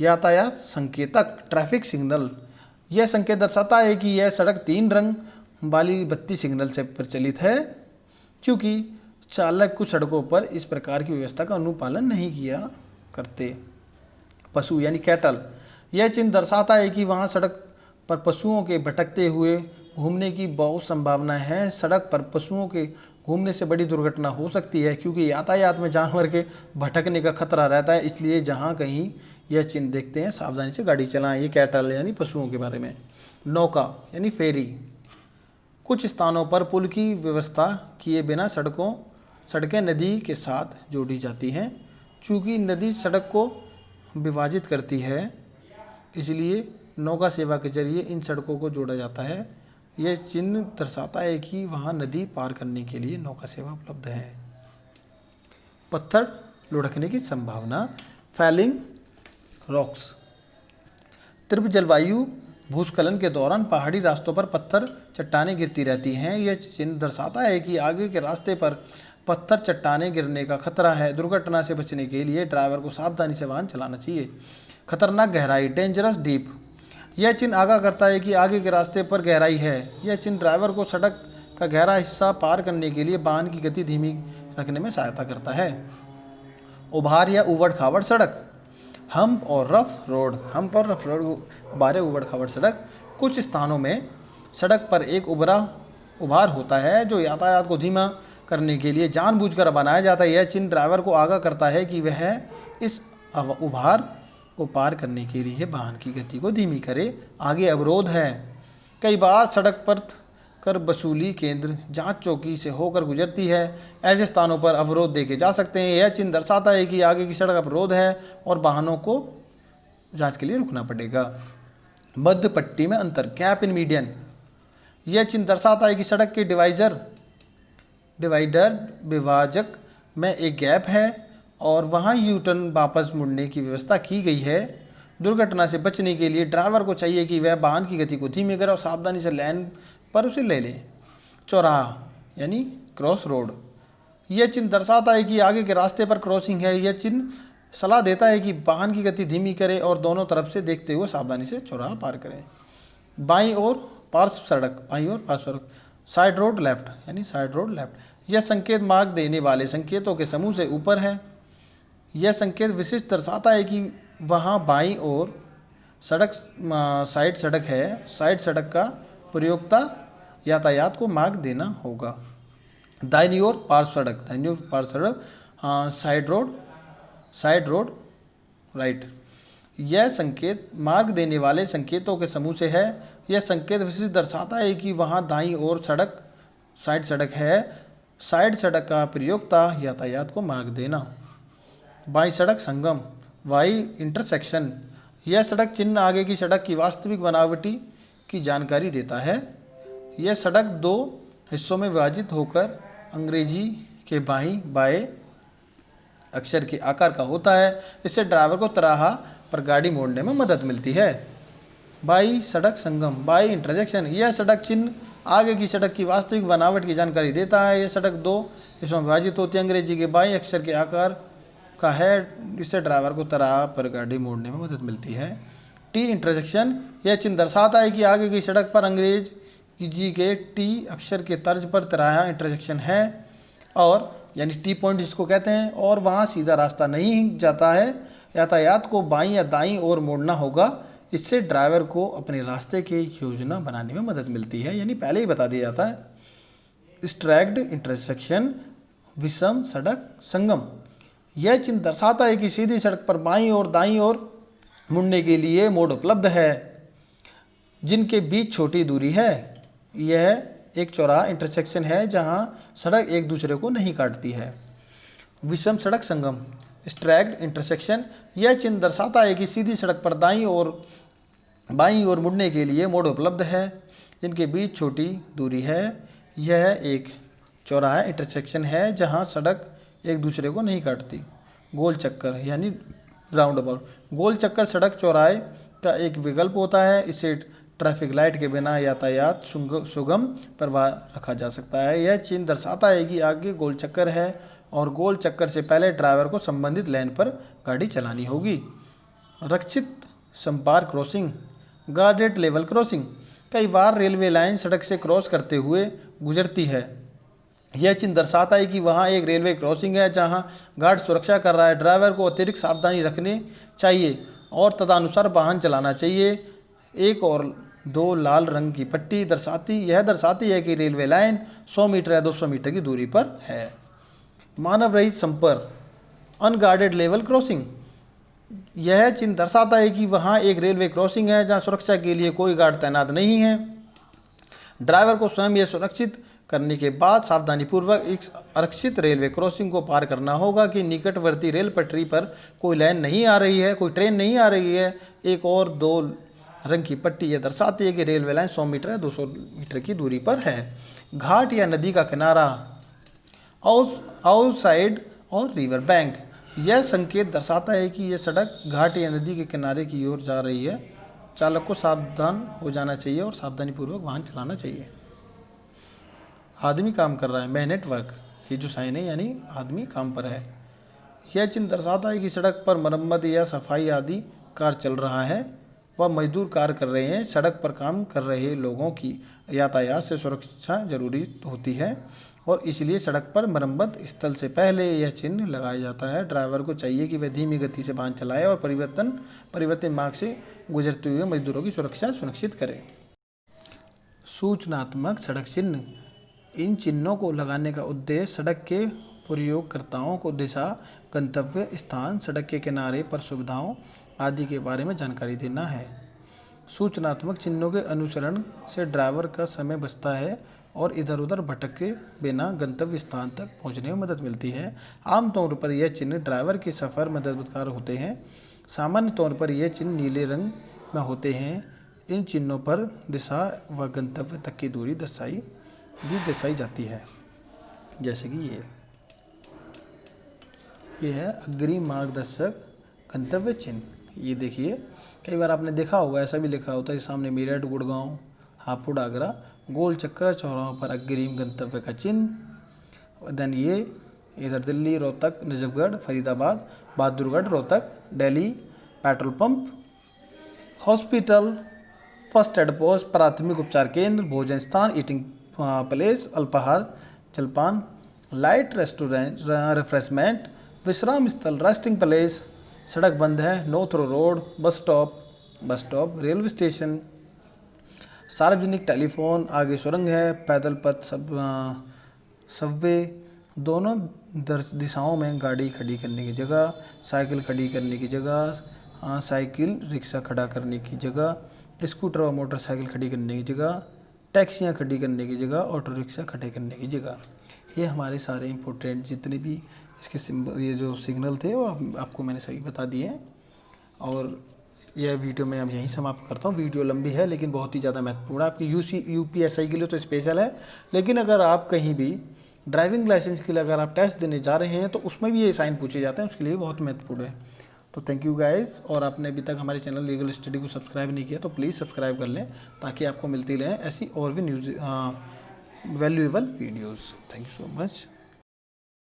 यातायात संकेतक, ट्रैफिक सिग्नल। यह संकेत दर्शाता है कि यह सड़क 3 रंग वाली बत्ती सिग्नल से प्रचलित है क्योंकि चालक कुछ सड़कों पर इस प्रकार की व्यवस्था का अनुपालन नहीं किया करते। पशु यानी कैटल। यह चिन्ह दर्शाता है कि वहाँ सड़क पर पशुओं के भटकते हुए घूमने की बहुत संभावना है। सड़क पर पशुओं के घूमने से बड़ी दुर्घटना हो सकती है क्योंकि यातायात में जानवर के भटकने का खतरा रहता है, इसलिए जहाँ कहीं यह चिन्ह देखते हैं सावधानी से गाड़ी चलाएं। ये कैटल यानी पशुओं के बारे में। नौका यानी फेरी। कुछ स्थानों पर पुल की व्यवस्था किए बिना सड़कें नदी के साथ जोड़ी जाती हैं। चूँकि नदी सड़क को विभाजित करती है इसलिए नौका सेवा के जरिए इन सड़कों को जोड़ा जाता है। यह चिन्ह दर्शाता है कि वहाँ नदी पार करने के लिए नौका सेवा उपलब्ध है। पत्थर लुढ़कने की संभावना। Falling rocks. तीव्र जलवायु भूस्खलन के दौरान पहाड़ी रास्तों पर पत्थर चट्टानें गिरती रहती हैं। यह चिन्ह दर्शाता है कि आगे के रास्ते पर पत्थर चट्टानें गिरने का खतरा है। दुर्घटना से बचने के लिए ड्राइवर को सावधानी से वाहन चलाना चाहिए। खतरनाक गहराई, डेंजरस डीप, यह चिन्ह आगाह करता है कि आगे के रास्ते पर गहराई है। यह चिन्ह ड्राइवर को सड़क का गहरा हिस्सा पार करने के लिए वाहन की गति धीमी रखने में सहायता करता है। उभार या उबड़ खाबड़ सड़क, हम्प और रफ रोड, उभार या उबड़ खाबड़ सड़क, कुछ स्थानों में सड़क पर एक उभार होता है जो यातायात को धीमा करने के लिए जानबूझकर बनाया जाता है। यह चिन्ह ड्राइवर को आगाह करता है कि वह इस उभार को पार करने के लिए वाहन की गति को धीमी करे। आगे अवरोध है। कई बार सड़क पर कर वसूली केंद्र जांच चौकी से होकर गुजरती है। ऐसे स्थानों पर अवरोध देखे जा सकते हैं। यह चिन्ह दर्शाता है कि आगे की सड़क अवरोध है और वाहनों को जांच के लिए रुकना पड़ेगा। मध्य पट्टी में अंतर, गैप इन मीडियन, यह चिन्ह दर्शाता है कि सड़क के विभाजक में एक गैप है और वहां यू टर्न वापस मुड़ने की व्यवस्था की गई है। दुर्घटना से बचने के लिए ड्राइवर को चाहिए कि वह वाहन की गति को धीमी करे और सावधानी से लाइन पर उसे ले ले। चौराहा यानी क्रॉस रोड, यह चिन्ह दर्शाता है कि आगे के रास्ते पर क्रॉसिंग है। यह चिन्ह सलाह देता है कि वाहन की गति धीमी करे और दोनों तरफ से देखते हुए सावधानी से चौराहा पार करें। बाईं ओर पार्श्व सड़क, साइड रोड लेफ्ट यानी साइड रोड लेफ्ट, यह संकेत मार्ग देने वाले संकेतों के समूह से ऊपर है। यह संकेत विशिष्ट दर्शाता है कि वहाँ बाईं ओर साइड सड़क है। साइड सड़क का प्रयोक्ता यातायात को मार्ग देना होगा। दाहिनी ओर पार्श्व सड़क, साइड रोड राइट, यह संकेत मार्ग देने वाले संकेतों के समूह से है। यह संकेत विशिष्ट दर्शाता है कि वहाँ दाईं ओर साइड सड़क है। साइड सड़क का प्रयोक्ता यातायात को मार्ग देना। बाईं सड़क संगम, वाई इंटरसेक्शन, यह सड़क चिन्ह आगे की सड़क की वास्तविक बनावटी की जानकारी देता है। यह सड़क दो हिस्सों में विभाजित होकर अंग्रेजी के बाएं अक्षर के आकार का होता है। इससे ड्राइवर को तिराहा पर गाड़ी मोड़ने में मदद मिलती है। बाई सड़क संगम, बाई इंटरसेक्शन, यह सड़क चिन्ह आगे की सड़क की वास्तविक बनावट की जानकारी देता है। यह सड़क दो हिस्सों में विभाजित होती है, अंग्रेजी के बाएं अक्षर के आकार का है। इससे ड्राइवर को तिराहा पर गाड़ी मोड़ने में मदद मिलती है। टी इंटरसेक्शन, यह चिन्ह दर्शाता है कि आगे की सड़क पर अंग्रेजी के टी अक्षर के तर्ज पर तिराहा इंटरसेक्शन है और यानी टी पॉइंट जिसको कहते हैं, और वहाँ सीधा रास्ता नहीं जाता है। यातायात को बाईं या दाईं ओर मोड़ना होगा। इससे ड्राइवर को अपने रास्ते की योजना बनाने में मदद मिलती है, यानी पहले ही बता दिया जाता है। स्ट्रैग्ड इंटरसेक्शन, विषम सड़क संगम, यह चिन्ह दर्शाता है कि सीधी सड़क पर बाईं और दाईं ओर मुड़ने के लिए मोड़ उपलब्ध है जिनके बीच छोटी दूरी है। यह एक चौराहा इंटरसेक्शन है जहां सड़क एक दूसरे को नहीं काटती है। विषम सड़क संगम, स्ट्रैग्ड इंटरसेक्शन, यह चिन्ह दर्शाता है कि सीधी सड़क पर दाईं और बाईं ओर मुड़ने के लिए मोड़ उपलब्ध है जिनके बीच छोटी दूरी है। यह एक चौराहा इंटरसेक्शन है जहां सड़क एक दूसरे को नहीं काटती। गोल चक्कर यानी राउंड अबाउट, गोल चक्कर सड़क चौराहे का एक विकल्प होता है। इसे ट्रैफिक लाइट के बिना यातायात सुगम प्रवाह रखा जा सकता है। यह चिन्ह दर्शाता है कि आगे गोल चक्कर है और गोल चक्कर से पहले ड्राइवर को संबंधित लेन पर गाड़ी चलानी होगी। रक्षित संपर्क क्रॉसिंग, गार्डेड लेवल क्रॉसिंग, कई बार रेलवे लाइन सड़क से क्रॉस करते हुए गुजरती है। यह चिन्ह दर्शाता है कि वहाँ एक रेलवे क्रॉसिंग है जहाँ गार्ड सुरक्षा कर रहा है। ड्राइवर को अतिरिक्त सावधानी रखनी चाहिए और तदनुसार वाहन चलाना चाहिए। एक और दो लाल रंग की पट्टी दर्शाती है कि रेलवे लाइन 100 मीटर या 200 मीटर की दूरी पर है। मानव रहित संपर्क, अनगार्डेड लेवल क्रॉसिंग, यह चिन्ह दर्शाता है कि वहाँ एक रेलवे क्रॉसिंग है जहाँ सुरक्षा के लिए कोई गार्ड तैनात नहीं है। ड्राइवर को स्वयं यह सुरक्षित करने के बाद सावधानीपूर्वक इस आरक्षित रेलवे क्रॉसिंग को पार करना होगा कि निकटवर्ती रेल पटरी पर कोई लाइन नहीं आ रही है, कोई ट्रेन नहीं आ रही है। एक और दो रंग की पट्टी यह दर्शाती है कि रेलवे लाइन 100 मीटर या 200 मीटर की दूरी पर है। घाट या नदी का किनारा, आउटसाइड और रिवर बैंक, यह संकेत दर्शाता है कि यह सड़क घाट या नदी के किनारे की ओर जा रही है चालक को सावधान हो जाना चाहिए और सावधानीपूर्वक वाहन चलाना चाहिए। आदमी काम कर रहा है, मैन एट वर्क, ये जो साइन है यानी आदमी काम पर है। यह चिन्ह दर्शाता है कि सड़क पर मरम्मत या सफाई आदि कार्य चल रहा है व मजदूर कार्य कर रहे हैं। सड़क पर काम कर रहे लोगों की यातायात से सुरक्षा जरूरी होती है और इसलिए सड़क पर मरम्मत स्थल से पहले यह चिन्ह लगाया जाता है। ड्राइवर को चाहिए कि वह धीमी गति से वाहन चलाए और परिवर्तन मार्ग से गुजरते हुए मजदूरों की सुरक्षा सुनिश्चित करे। सूचनात्मक सड़क चिन्ह। इन चिन्हों को लगाने का उद्देश्य सड़क के प्रयोगकर्ताओं को दिशा, गंतव्य स्थान, सड़क के किनारे पर सुविधाओं आदि के बारे में जानकारी देना है। सूचनात्मक चिन्हों के अनुसरण से ड्राइवर का समय बचता है और इधर उधर भटके बिना गंतव्य स्थान तक पहुंचने में मदद मिलती है। आमतौर पर यह चिन्ह ड्राइवर के सफ़र में मददगार होते हैं। सामान्य तौर पर यह चिन्ह नीले रंग में होते हैं। इन चिन्हों पर दिशा व गंतव्य तक की दूरी दर्शाई जाती है, जैसे कि ये है अग्रिम मार्गदर्शक गंतव्य चिन्ह। ये देखिए, कई बार आपने देखा होगा, ऐसा भी लिखा होता है सामने मेरठ, गुड़गांव, हापुड़, आगरा, गोल चक्कर चौराहों पर अग्रिम गंतव्य का चिन्ह। देन ये इधर Delhi, Rohtak, Najafgarh, Faridabad, Bahadurgarh, Rohtak, Delhi, petrol pump, hospital, first aid post, प्राथमिक उपचार केंद्र, भोजन स्थान, ईटिंग प्लेस, अल्पाहार, जलपान, लाइट रेस्टोरेंट, रिफ्रेशमेंट, विश्राम स्थल, रेस्टिंग प्लेस, सड़क बंद है, no through road, bus stop, railway station, सार्वजनिक टेलीफोन, आगे सुरंग है, पैदल पथ, सबवे, दोनों दिशाओं में गाड़ी खड़ी करने की जगह, साइकिल खड़ी करने की जगह, साइकिल रिक्शा खड़ा करने की जगह, स्कूटर और मोटरसाइकिल खड़ी करने की जगह, टैक्सियाँ खड़ी करने की जगह, ऑटो रिक्शा खड़े करने की जगह। ये हमारे सारे इम्पोर्टेंट जितने भी इसके सिंबल, ये जो सिग्नल थे वो आपको मैंने सही बता दिए हैं। और यह वीडियो मैं अब यहीं समाप्त करता हूँ। वीडियो लंबी है लेकिन बहुत ही ज़्यादा महत्वपूर्ण है। आपकी यूपीएसआई के लिए तो स्पेशल है, लेकिन अगर आप कहीं भी ड्राइविंग लाइसेंस के लिए अगर आप टेस्ट देने जा रहे हैं तो उसमें भी ये साइन पूछे जाते हैं, उसके लिए बहुत महत्वपूर्ण है। तो थैंक यू गाइस। और आपने अभी तक हमारे चैनल लीगल स्टडी को सब्सक्राइब नहीं किया तो प्लीज़ सब्सक्राइब कर लें, ताकि आपको मिलती रहे ऐसी और भी news valuable videos. Thank you so much.